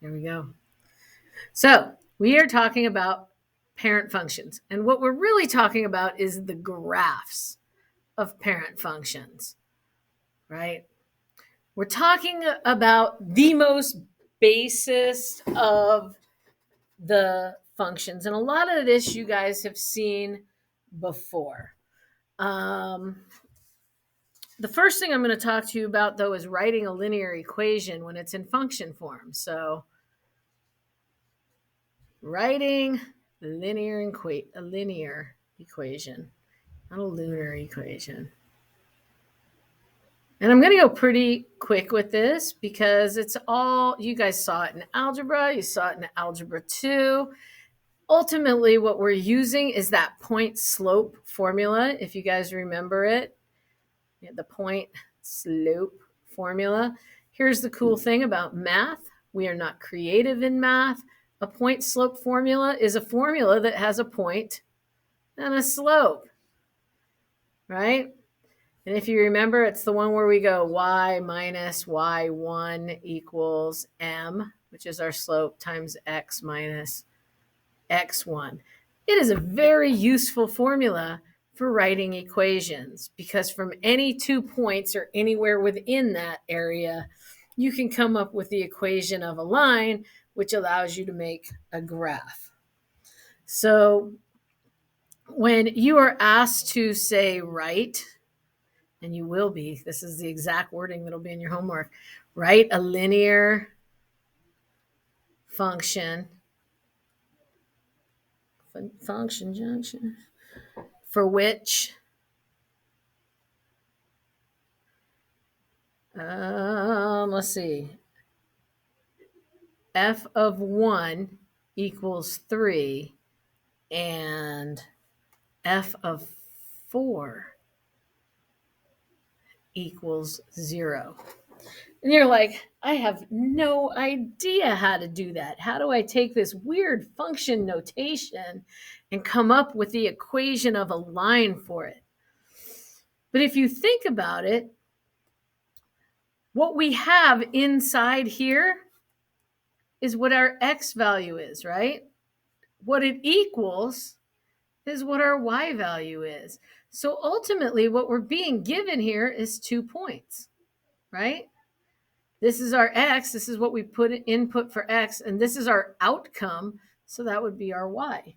There we go. So we are talking about parent functions. And what we're really talking about is the graphs of parent functions, right? We're talking about the most basest of the functions. And a lot of this you guys have seen before. The first thing I'm going to talk to you about, though, is writing a linear equation when it's in function form. So writing a linear equation, not a lunar equation. And I'm going to go pretty quick with this because it's all, you guys saw it in algebra, you saw it in algebra 2. Ultimately, what we're using is that point slope formula, if you guys remember it, the point slope formula. Here's the cool thing about math. We are not creative in math. A point slope formula is a formula that has a point and a slope, right? And if you remember, it's the one where we go y minus y1 equals m, which is our slope, times x minus x1. It is a very useful formula for writing equations because from any 2 points or anywhere within that area, you can come up with the equation of a line, which allows you to make a graph. So when you are asked to say write, and you will be, this is the exact wording that'll be in your homework, write a linear function junction for which let's see, f of 1 equals 3 and f of 4 equals 0. And you're like, I have no idea how to do that. How do I take this weird function notation and come up with the equation of a line for it? But if you think about it, what we have inside here is what our x value is, right? What it equals is what our y value is. So ultimately, what we're being given here is 2 points, right? This is our x, this is what we put input for x, and this is our outcome, so that would be our y,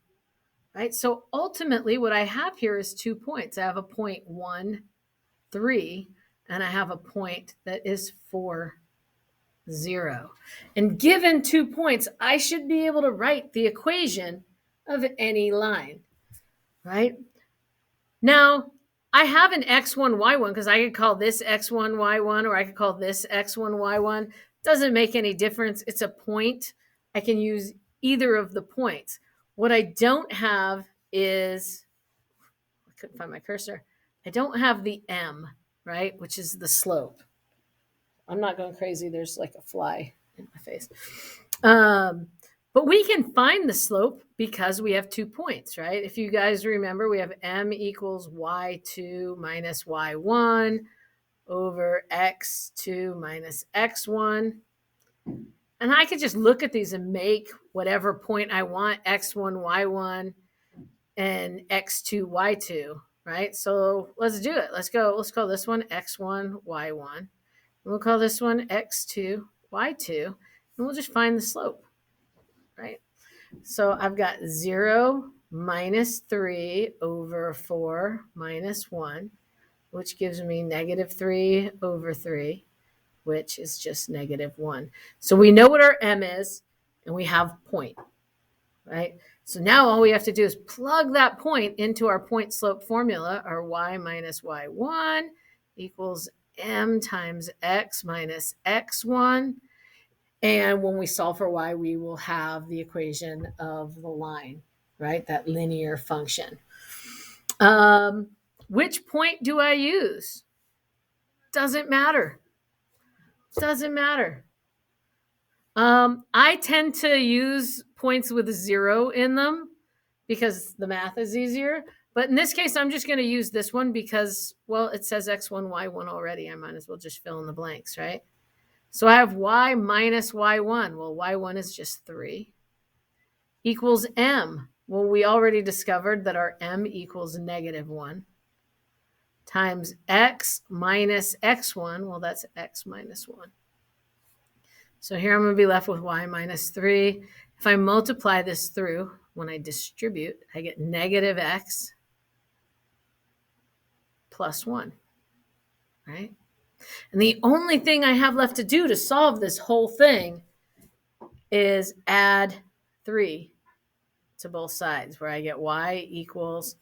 right? So ultimately, what I have here is 2 points. I have a point 1, 3, and I have a point that is 4, 0. And given 2 points, I should be able to write the equation of any line, right? Now, I have an x1, y1 because I could call this x1, y1, or I could call this x1, y1. Doesn't make any difference. It's a point. I can use either of the points. What I don't have is, I couldn't find my cursor. I don't have the m, right, which is the slope. I'm not going crazy. There's like a fly in my face. But we can find the slope because we have 2 points, right? If you guys remember, we have m equals y2 minus y1 over x2 minus x1. And I could just look at these and make whatever point I want, x1, y1, and x2, y2, right? So let's do it. Let's go. Let's call this one x1, y1. We'll call this one x2, y2, and we'll just find the slope, right? So I've got 0 minus 3 over 4 minus 1, which gives me negative 3 over 3, which is just negative 1. So we know what our m is, and we have point, right? So now all we have to do is plug that point into our point slope formula. Our y minus y1 equals m times x minus x1. And when we solve for y, we will have the equation of the line, right? That linear function. Which point do I use? Doesn't matter. Doesn't matter. I tend to use points with 0 in them because the math is easier. But in this case, I'm just going to use this one because, well, it says x1, y1 already. I might as well just fill in the blanks, right? So I have y minus y1. Well, y1 is just 3 equals m. Well, we already discovered that our m equals -1 times x minus x1. Well, that's x minus 1. So here I'm going to be left with y minus 3. If I multiply this through, when I distribute, I get -x plus 1, right? And the only thing I have left to do to solve this whole thing is add 3 to both sides, where I get y equals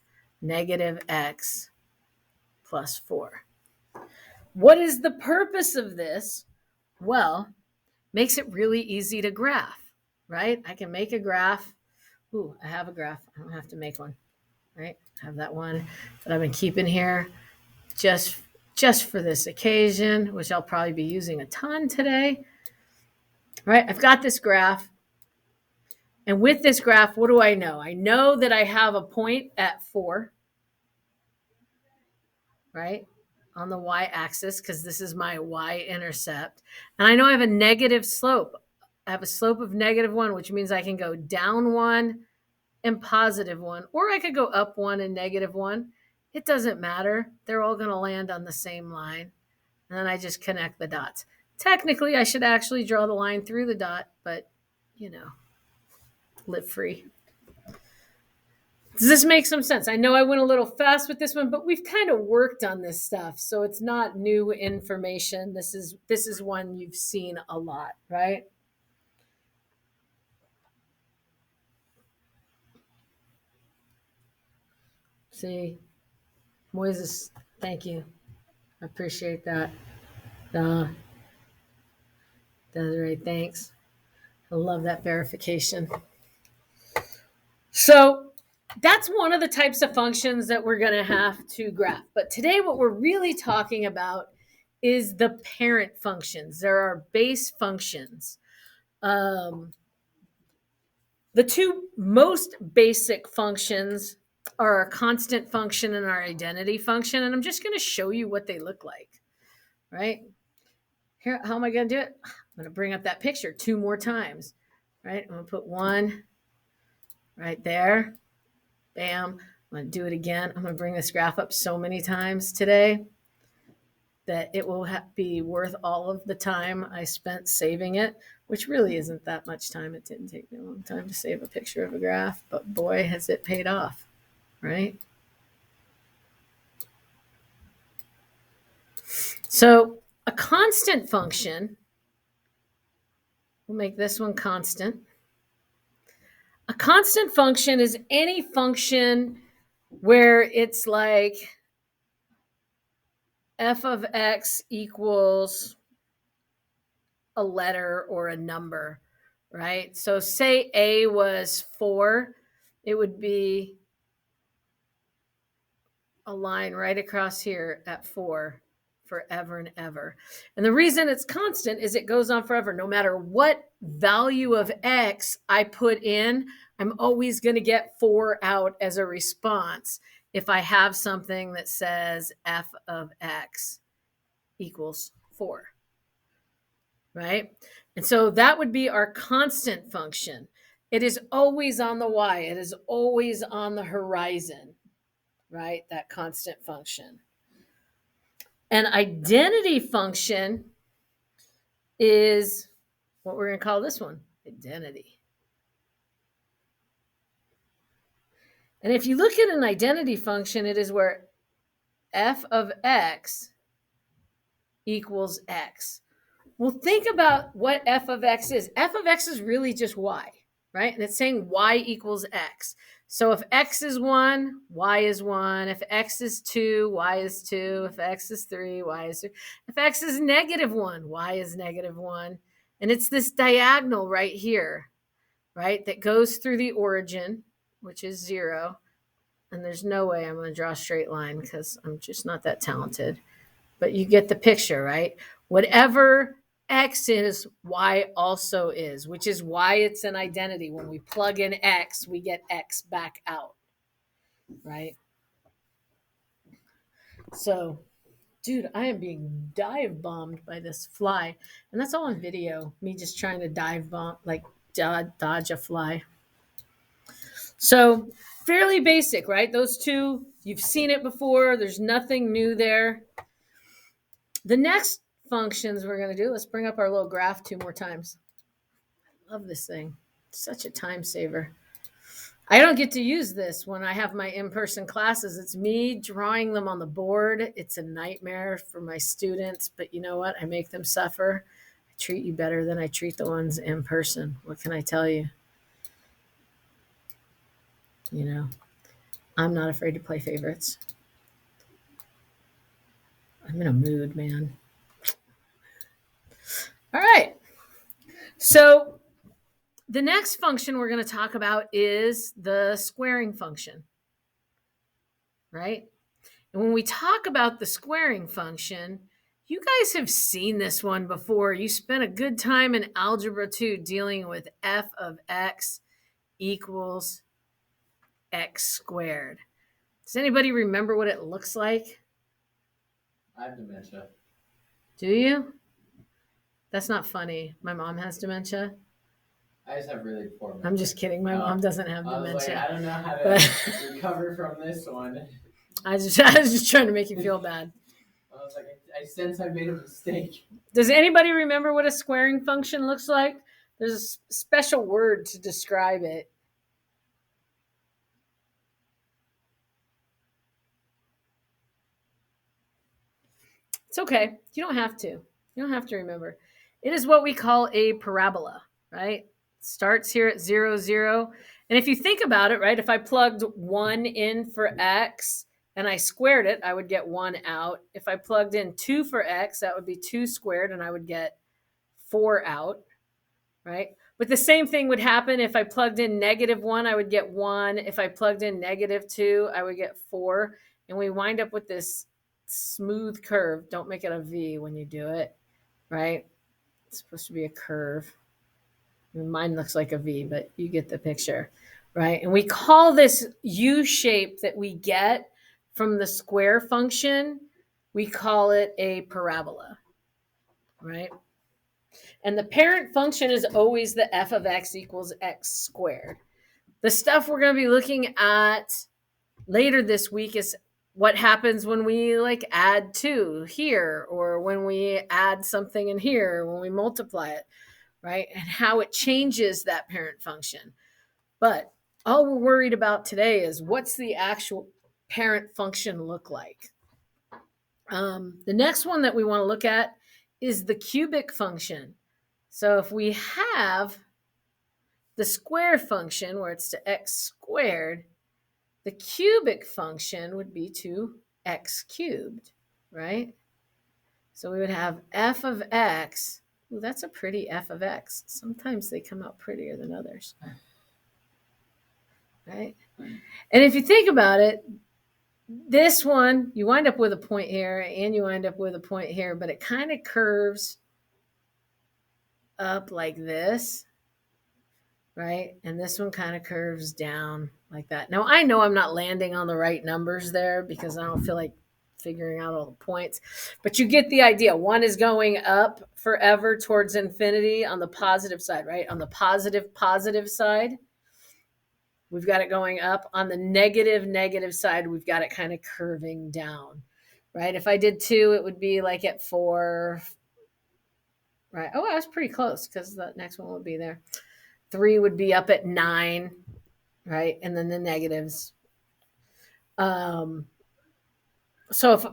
-x plus 4. What is the purpose of this? Well, makes it really easy to graph, right? I can make a graph. Ooh, I have a graph. I don't have to make one, right? I have that one that I've been keeping here just for this occasion, which I'll probably be using a ton today. Right? I've got this graph. And with this graph, what do I know? I know that I have a point at 4, right? On the y-axis, because this is my y-intercept. And I know I have a negative slope. I have a slope of -1, which means I can go down 1 and +1, or I could go up 1 and -1. It doesn't matter. They're all going to land on the same line. And then I just connect the dots. Technically, I should actually draw the line through the dot, but, live free. Does this make some sense? I know I went a little fast with this one, but we've kind of worked on this stuff, so it's not new information. This is one you've seen a lot, right? See, Moises, thank you. I appreciate that. Desiree, thanks. I love that verification. So that's one of the types of functions that we're going to have to graph. But today, what we're really talking about is the parent functions. There are base functions. The two most basic functions are our constant function and our identity function. And I'm just going to show you what they look like, right? Here, how am I going to do it? I'm going to bring up that picture 2 more times, right? I'm going to put 1 right there. Bam. I'm going to do it again. I'm going to bring this graph up so many times today that it will be worth all of the time I spent saving it, which really isn't that much time. It didn't take me a long time to save a picture of a graph, but boy, has it paid off, right? So a constant function, we'll make this one constant. A constant function is any function where it's like f of x equals a letter or a number, right? So say a was 4, it would be a line right across here at 4 forever and ever. And the reason it's constant is it goes on forever. No matter what value of x I put in, I'm always going to get 4 out as a response if I have something that says f of x equals 4, right? And so that would be our constant function. It is always on the y. It is always on the horizon, right? That constant function. An identity function is what we're going to call this one, identity. And if you look at an identity function, it is where f of x equals x. Well, think about what f of x is. F of x is really just y, right? And it's saying y equals x. So if x is 1, y is 1. If x is 2, y is 2. If x is 3, y is 3. If x is -1, y is -1. And it's this diagonal right here, right, that goes through the origin, which is 0. And there's no way I'm going to draw a straight line because I'm just not that talented. But you get the picture, right? Whatever x is, y also is, which is why it's an identity. When we plug in x, we get x back out, right? So Dude, I am being dive bombed by this fly. And that's all on video. Me just trying to dive bomb, like dodge a fly. So, fairly basic, right? Those two, you've seen it before. There's nothing new there. The next functions we're going to do, let's bring up our little graph two more times. I love this thing. It's such a time saver. I don't get to use this when I have my in-person classes. It's me drawing them on the board. It's a nightmare for my students, but you know what? I make them suffer. I treat you better than I treat the ones in person. What can I tell you? You know, I'm not afraid to play favorites. I'm in a mood, man. All right. So the next function we're going to talk about is the squaring function, right? And when we talk about the squaring function, you guys have seen this one before. You spent a good time in Algebra 2 dealing with f of x equals x squared. Does anybody remember what it looks like? I have dementia. Do you? That's not funny. My mom has dementia. I just have really poor memory. I'm just kidding. My mom doesn't have I was dementia. like, I don't know how to But recover from this one. I was just trying to make you feel bad. I was like, I sense I made a mistake. Does anybody remember what a squaring function looks like? There's a special word to describe it. It's okay. You don't have to. You don't have to remember. It is what we call a parabola, right? It starts here at 0, 0. And if you think about it, right, if I plugged 1 in for x and I squared it, I would get 1 out. If I plugged in 2 for x, that would be 2 squared and I would get 4 out, right? But the same thing would happen if I plugged in -1, I would get 1. If I plugged in -2, I would get 4. And we wind up with this smooth curve. Don't make it a V when you do it, right? It's supposed to be a curve. I mean, mine looks like a V, but you get the picture, right? And we call this U shape that we get from the square function, we call it a parabola, right? And the parent function is always the f of x equals x squared. The stuff we're going to be looking at later this week is what happens when we like add 2 here, or when we add something in here, when we multiply it, right? And how it changes that parent function. But all we're worried about today is what's the actual parent function look like. The next one that we want to look at is the cubic function. So if we have the square function where it's to x squared, the cubic function would be to x cubed, right? So we would have f of x. Ooh, that's a pretty f of x. Sometimes they come out prettier than others, right? And if you think about it, this one, you wind up with a point here and you wind up with a point here, but it kind of curves up like this, right? And this one kind of curves down like that. Now, I know I'm not landing on the right numbers there because I don't feel like figuring out all the points, but you get the idea. One is going up forever towards infinity on the positive side, right? On the positive side, we've got it going up. On the negative side, we've got it kind of curving down, right? If I did 2, it would be like at 4, right? Oh, I was pretty close because the next one would be there. 3 would be up at 9, right? And then the negatives. So if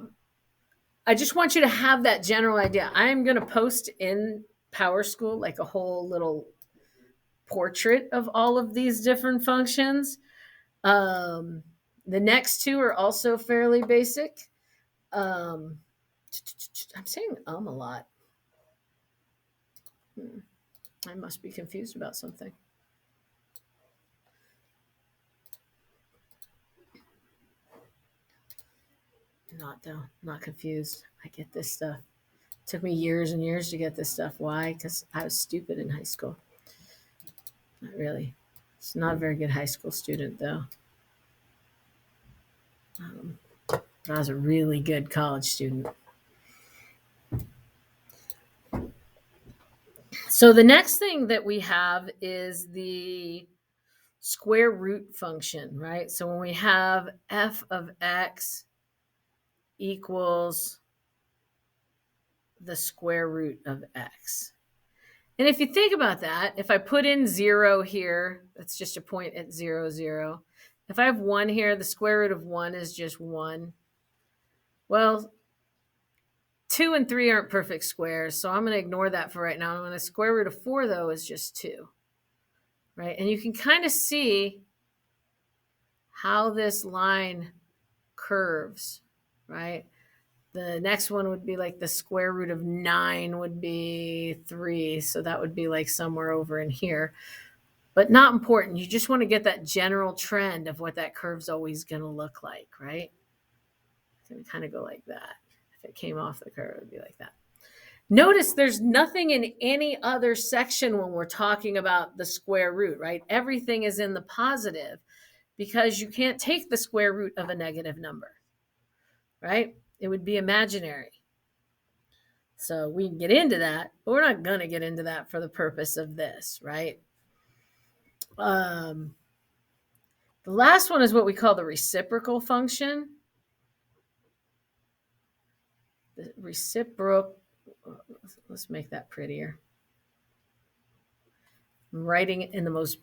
I just want you to have that general idea, I'm going to post in PowerSchool like a whole little portrait of all of these different functions. The next 2 are also fairly basic. I'm saying a lot. I must be confused about something. Not though. I'm not confused. I get this stuff. It took me years and years to get this stuff. Why? Because I was stupid in high school. Not really. It's not a very good high school student though. But I was a really good college student. So the next thing that we have is the square root function, right? So when we have f of x equals the square root of x. And if you think about that, if I put in 0 here, that's just a point at 0, 0. If I have 1 here, the square root of 1 is just 1. Well, 2 and 3 aren't perfect squares, so I'm going to ignore that for right now. I'm going to square root of 4, though, is just 2. Right? And you can kind of see how this line curves, right? The next one would be like the square root of 9 would be 3. So that would be like somewhere over in here. But not important. You just want to get that general trend of what that curve's always going to look like, right? It's going to kind of go like that. If it came off the curve, it would be like that. Notice there's nothing in any other section when we're talking about the square root, right? Everything is in the positive because you can't take the square root of a negative number, right? It would be imaginary. So we can get into that, but we're not going to get into that for the purpose of this, right? The last one is what we call the reciprocal function. The reciprocal, let's make that prettier. I'm writing it in the most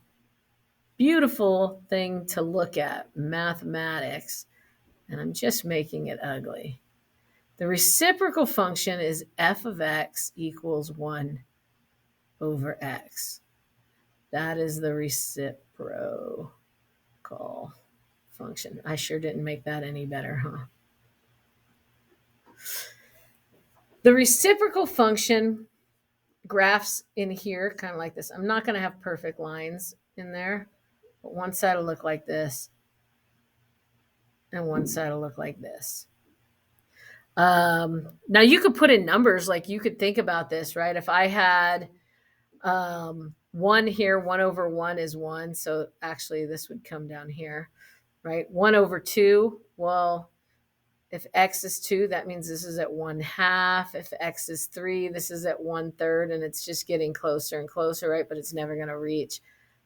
beautiful thing to look at, mathematics, and I'm just making it ugly. The reciprocal function is f of x equals 1 over x. That is the reciprocal function. I sure didn't make that any better, huh? The reciprocal function graphs in here kind of like this. I'm not going to have perfect lines in there, but one side will look like this, and one side will look like this. Now you could put in numbers, like you could think about this, right? If I had 1 here, 1 over 1 is 1. So actually this would come down here, right? 1 over 2, well, if x is 2, that means this is at 1/2. If x is 3, this is at 1/3, and it's just getting closer and closer, right? But it's never going to reach.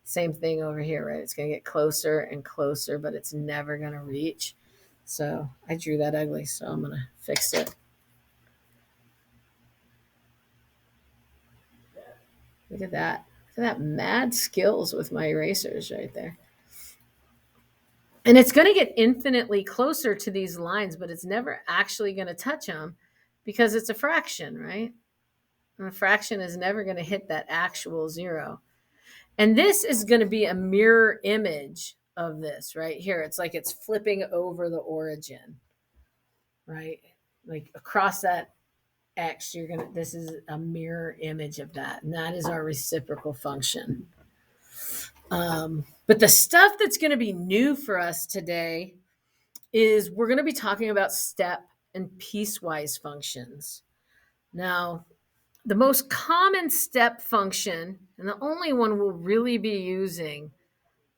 Same thing over here, right? It's going to get closer and closer, but it's never going to reach. So I drew that ugly, so I'm going to fix it. Look at that. Look at that mad skills with my erasers right there. And it's going to get infinitely closer to these lines, but it's never actually going to touch them because it's a fraction, right? And a fraction is never going to hit that actual 0. And this is going to be a mirror image of this right here. It's like it's flipping over the origin, right? Like across that x, this is a mirror image of that. And that is our reciprocal function. But the stuff that's going to be new for us today is we're going to be talking about step and piecewise functions. Now, the most common step function, and the only one we'll really be using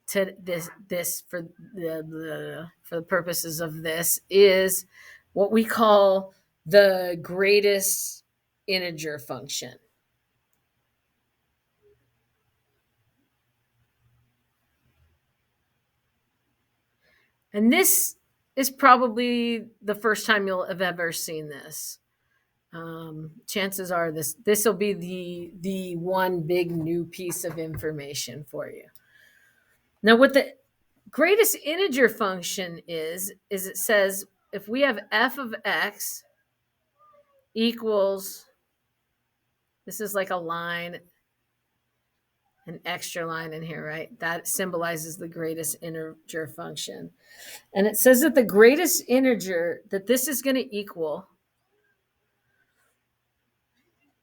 to this for the purposes of this, is what we call the greatest integer function. And this is probably the first time you'll have ever seen this. Chances are this will be the one big new piece of information for you. Now, what the greatest integer function is it says if we have f of x equals, this is like a line, an extra line in here, right? That symbolizes the greatest integer function. And it says that the greatest integer that this is going to equal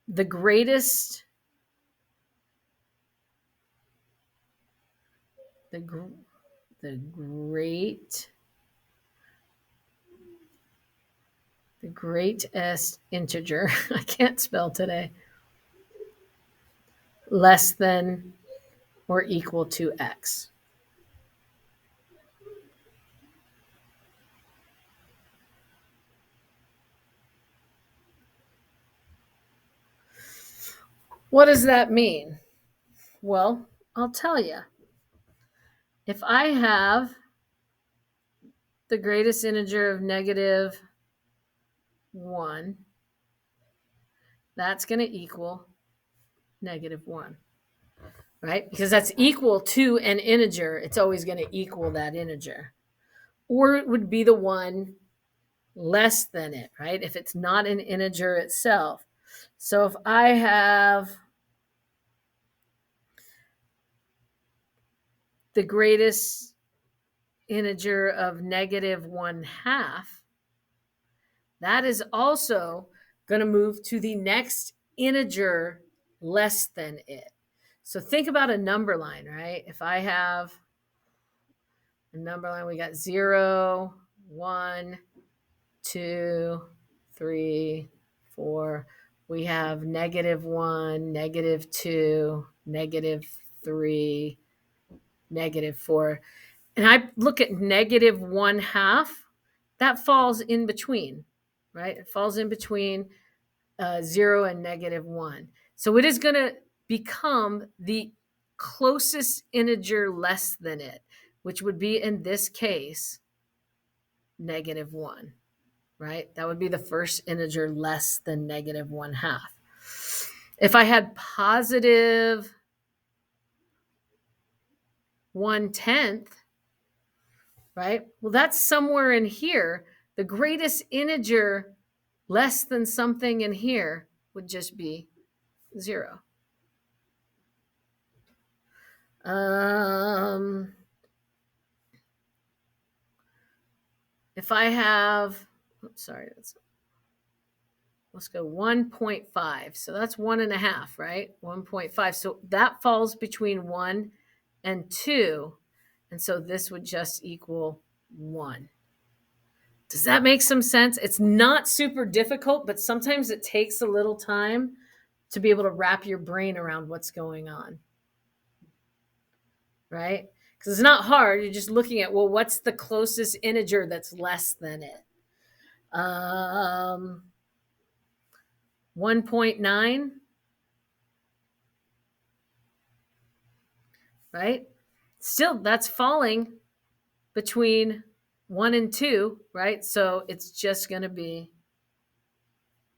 the greatest the greatest integer, I can't spell today, less than or equal to x. What does that mean? Well, I'll tell you. If I have the greatest integer of negative 1, that's going to equal negative 1, right? Because that's equal to an integer. It's always going to equal that integer. Or it would be the one less than it, right? If it's not an integer itself. So if I have the greatest integer of negative 1/2, that is also going to move to the next integer less than it. So think about a number line, right? If I have a number line, we got 0, 1, 2, 3, 4. We have -1, -2, -3, -4. And I look at -1/2, that falls in between, right? It falls in between 0 and -1. So it is going to become the closest integer less than it, which would be in this case -1, right? That would be the first integer less than -1/2. If I had positive 1/10, right? Well, that's somewhere in here. The greatest integer less than something in here would just be 0. If I have, let's go 1.5. So that's 1.5, right? 1.5. So that falls between 1 and 2. And so this would just equal 1. Does that make some sense? It's not super difficult, but sometimes it takes a little time to be able to wrap your brain around what's going on. Right? Because it's not hard. You're just looking at, well, what's the closest integer that's less than it? 1.9, right? Still, that's falling between 1 and 2, right? So it's just going to be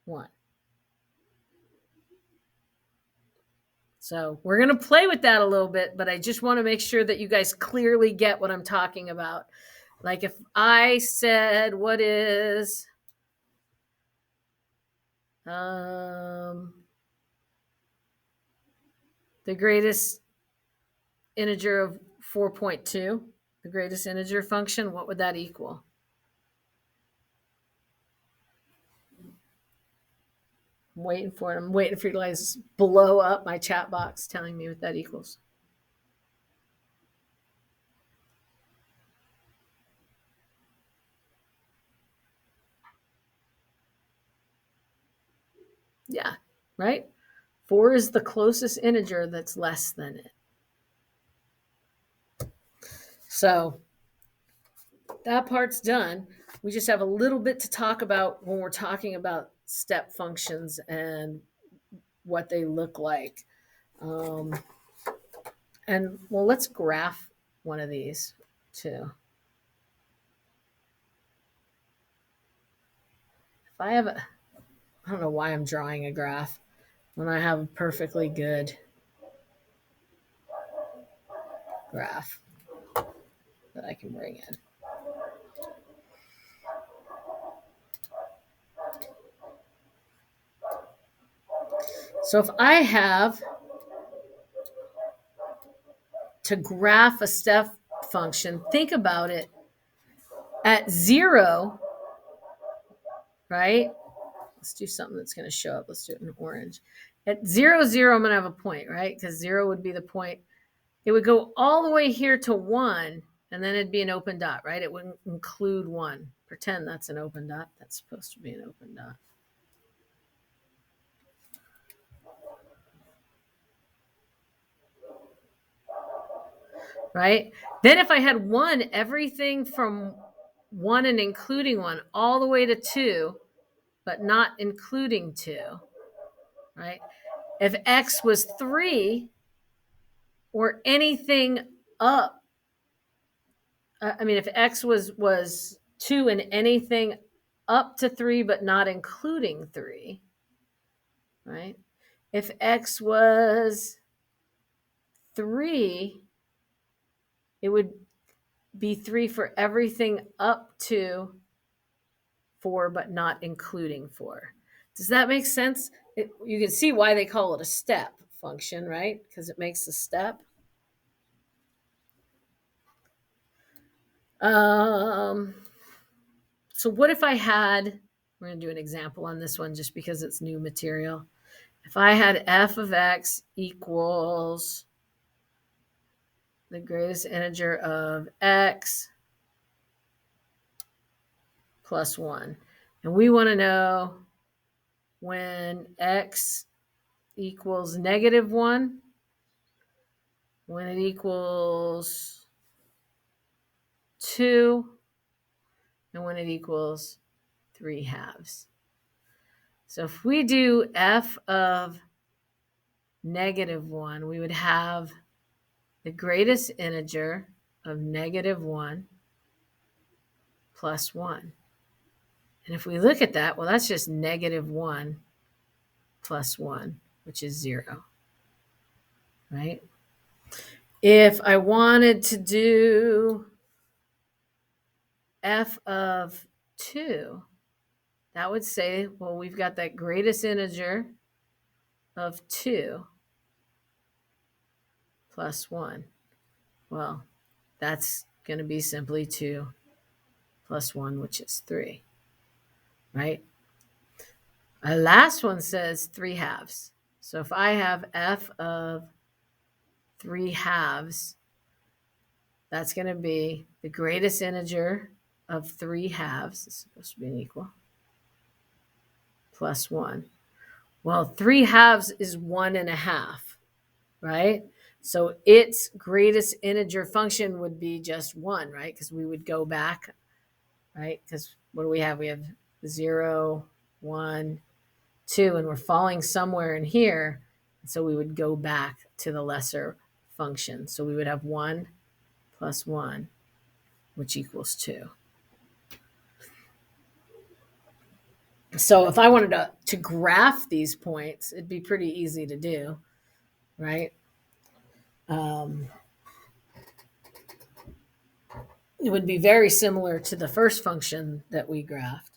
1. So we're going to play with that a little bit, but I just want to make sure that you guys clearly get what I'm talking about. Like if I said, what is the greatest integer of 4.2, the greatest integer function, what would that equal? I'm waiting for it. I'm waiting for you guys to blow up my chat box telling me what that equals. Yeah, right? 4 is the closest integer that's less than it. So that part's done. We just have a little bit to talk about when we're talking about step functions and what they look like. And well, let's graph one of these too. If I have I don't know why I'm drawing a graph when I have a perfectly good graph that I can bring in. So if I have to graph a step function, think about it. At 0, right? Let's do something that's going to show up. Let's do it in orange. At 0, 0, I'm going to have a point, right? Because 0 would be the point. It would go all the way here to 1, and then it'd be an open dot, right? It wouldn't include 1. Pretend that's an open dot. That's supposed to be an open dot. Right? Then if I had 1, everything from 1 and including 1 all the way to 2, but not including 2, right? If x was 3 or anything up, if x was 2 and anything up to 3 but not including 3, right? If x was 3, it would be 3 for everything up to 4 but not including 4. Does that make sense? You can see why they call it a step function, right? Because it makes a step. So what if I had, we're going to do an example on this one just because it's new material. If I had f of x equals the greatest integer of x plus 1, and we want to know when x equals -1, when it equals 2, and when it equals 3/2. So if we do f of -1, we would have the greatest integer of -1 plus 1. And if we look at that, well, that's just -1 plus 1, which is 0, right? If I wanted to do f of 2, that would say, well, we've got that greatest integer of 2 plus 1. Well, that's going to be simply 2 plus 1, which is 3, right? Our last one says 3/2. So if I have f of 3/2, that's going to be the greatest integer of 3/2. It's supposed to be an equal plus 1. Well, 3/2 is 1.5, right? So its greatest integer function would be just 1, right? Because we would go back, right? Because what do we have? We have 0, 1, 2, and we're falling somewhere in here. So we would go back to the lesser function. So we would have 1 plus 1, which equals 2. So if I wanted to graph these points, it'd be pretty easy to do, right? It would be very similar to the first function that we graphed.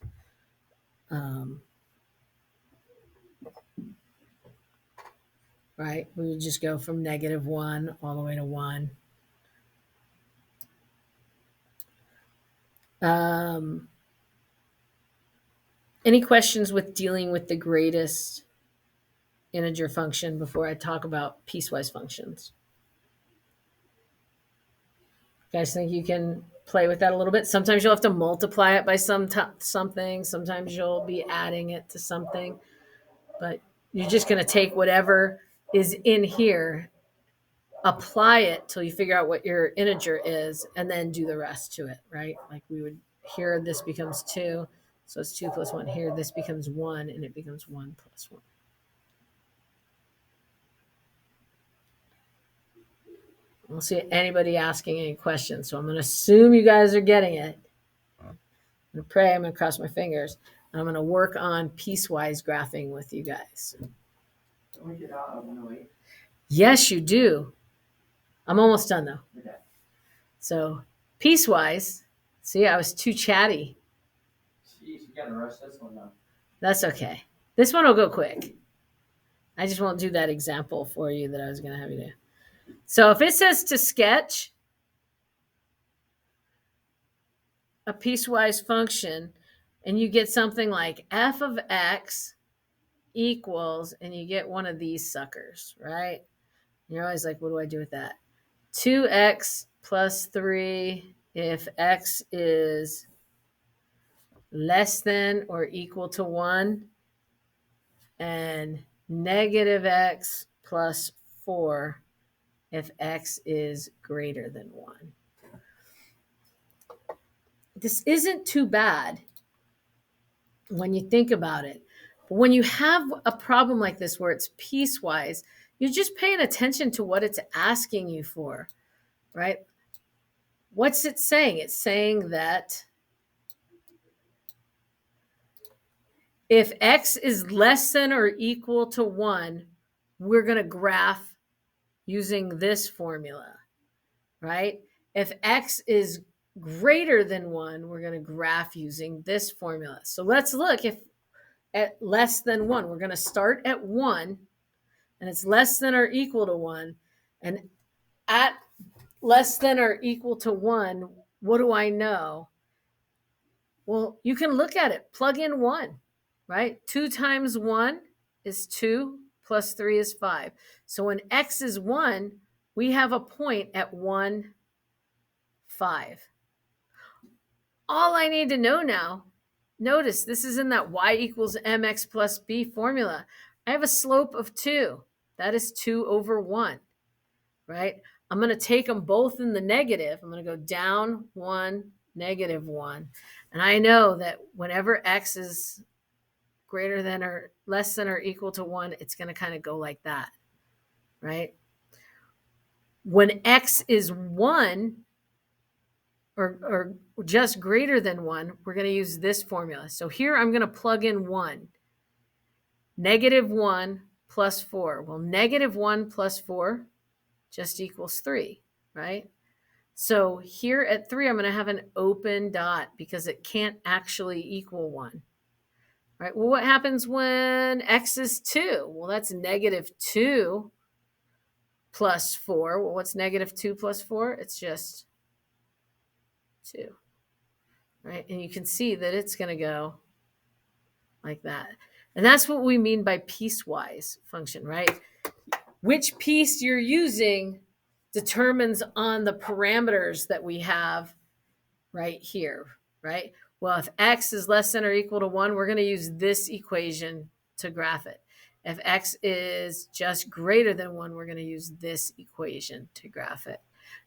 Right? We would just go from -1 all the way to 1. Any questions with dealing with the greatest integer function before I talk about piecewise functions? You guys think you can play with that a little bit? Sometimes you'll have to multiply it by something. Sometimes you'll be adding it to something. But you're just going to take whatever is in here, apply it till you figure out what your integer is, and then do the rest to it, right? Like we would, here this becomes 2, so it's 2 plus 1. Here this becomes 1, and it becomes 1 plus 1. I don't see anybody asking any questions, so I'm going to assume you guys are getting it. I'm going to pray, I'm going to cross my fingers, and I'm going to work on piecewise graphing with you guys. Don't we get out of 108? Yes, you do. I'm almost done though. Okay. So piecewise, see, I was too chatty. Jeez, you gotta rush this one though. That's okay. This one will go quick. I just won't do that example for you that I was going to have you do. So if it says to sketch a piecewise function and you get something like f of x equals, and you get one of these suckers, right? And you're always like, what do I do with that? 2x plus 3 if x is less than or equal to 1, and -x plus 4 if x is greater than 1. This isn't too bad when you think about it. But when you have a problem like this where it's piecewise, you're just paying attention to what it's asking you for, right? What's it saying? It's saying that if x is less than or equal to 1, we're going to graph using this formula, right? If x is greater than 1, we're going to graph using this formula. So let's look if at less than 1, we're going to start at 1 and it's less than or equal to 1. And at less than or equal to 1, what do I know? Well, you can look at it, plug in 1, right? 2 times 1 is 2, plus 3 is 5. So when x is 1, we have a point at 1, 5. All I need to know now, notice this is in that y equals mx plus b formula. I have a slope of 2. That is 2 over 1, right? I'm going to take them both in the negative. I'm going to go down 1, negative 1. And I know that whenever x is greater than or less than or equal to 1, it's going to kind of go like that, right? When x is 1 or just greater than 1, we're going to use this formula. So here I'm going to plug in 1. Negative 1 plus 4. Well, negative 1 plus 4 just equals 3, right? So here at 3, I'm going to have an open dot because it can't actually equal 1. Right? Well, what happens when x is 2? Well, that's negative 2 plus 4. Well, what's negative 2 plus 4? It's just 2. Right? And you can see that it's going to go like that. And that's what we mean by piecewise function, right? Which piece you're using determines on the parameters that we have right here, right? Well, if x is less than or equal to 1, we're going to use this equation to graph it. If x is just greater than 1, we're going to use this equation to graph it.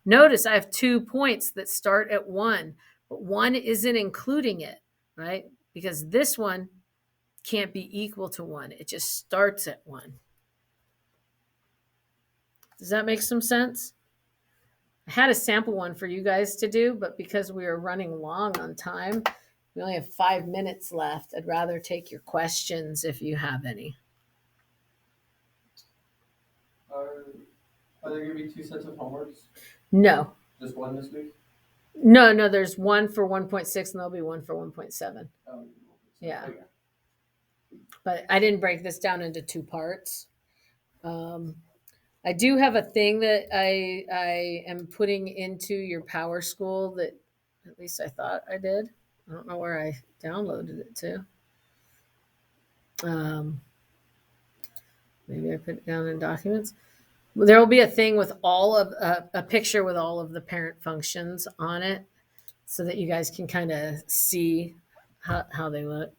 Notice I have 2 points that start at 1, but 1 isn't including it, right? Because this one can't be equal to 1. It just starts at 1. Does that make some sense? I had a sample one for you guys to do, but because we are running long on time, we only have 5 minutes left. I'd rather take your questions if you have any. Are there going to be 2 sets of homeworks? No. Just one this week? No, there's one for 1.6 and there'll be one for 1.7. Yeah. Okay. But I didn't break this down into 2 parts. I do have a thing that I am putting into your Power School that at least I thought I did. I don't know where I downloaded it to. Maybe I put it down in documents. There will be a thing with all of a picture with all of the parent functions on it so that you guys can kind of see how they look.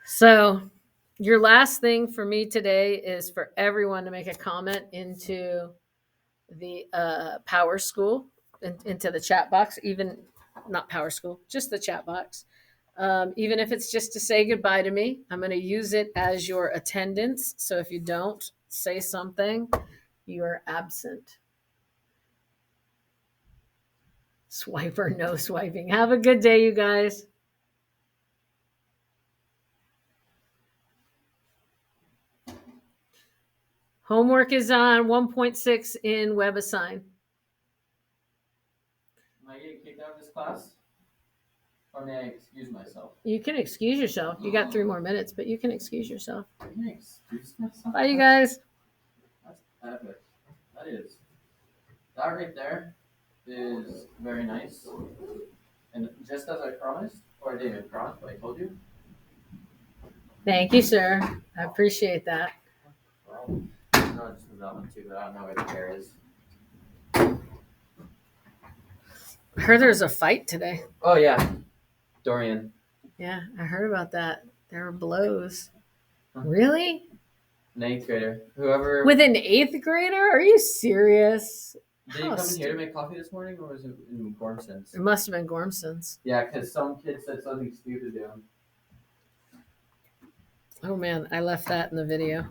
So your last thing for me today is for everyone to make a comment into the Power School, into the chat box, even not Power School, just the chat box. Even if it's just to say goodbye to me, I'm going to use it as your attendance. So if you don't say something, you are absent. Swipe or no swiping. Have a good day, you guys. Homework is on 1.6 in WebAssign. Am I getting kicked out of this class? Or may I excuse myself? You can excuse yourself. You got 3 more minutes, but you can excuse yourself. I can excuse myself? Bye, you guys. That's epic. That is. That right there is very nice. And just as I promised, or I didn't even promise, but I told you. Thank you, sir. I appreciate that. Well, no, just that one too, but I don't know where the hair is. I heard there was a fight today. Oh, yeah. Dorian. Yeah, I heard about that. There were blows. Huh. Really? An 8th grader. Whoever. With an 8th grader? Are you serious? Did you come in here to make coffee this morning, or was it in Gormson's? It must have been Gormson's. Yeah, because some kid said something stupid to him. Oh man, I left that in the video.